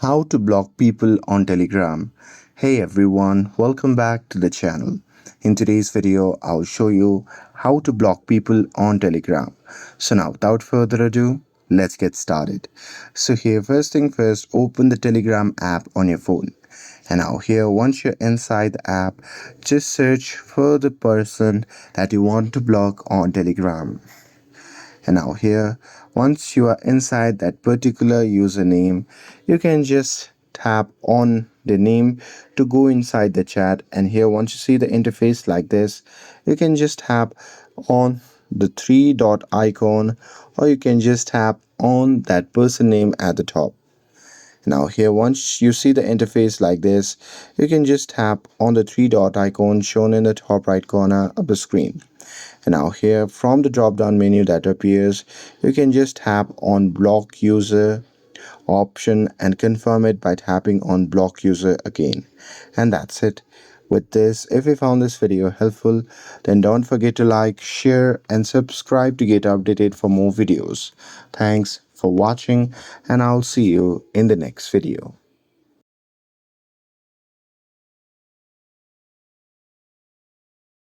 How to block people on Telegram. Hey everyone, welcome back to the channel. In today's video, I'll show you how to block people on Telegram. So now without further ado, let's get started. So here first thing first, open the Telegram app on your phone. And now here once you're inside the app, just search for the person that you want to block on Telegram. And now here, once you are inside that particular username, you can just tap on the name to go inside the chat. And here, once you see the interface like this, you can just tap on the three dot icon, or you can just tap on that person name at the top. Now here, once you see the interface like this, you can just tap on the three dot icon shown in the top right corner of the screen. And now here, from the drop down menu that appears, you can just tap on block user option and confirm it by tapping on block user again. And that's it. With this, if you found this video helpful, then don't forget to like, share and subscribe to get updated for more videos. Thanks for watching, and I'll see you in the next video.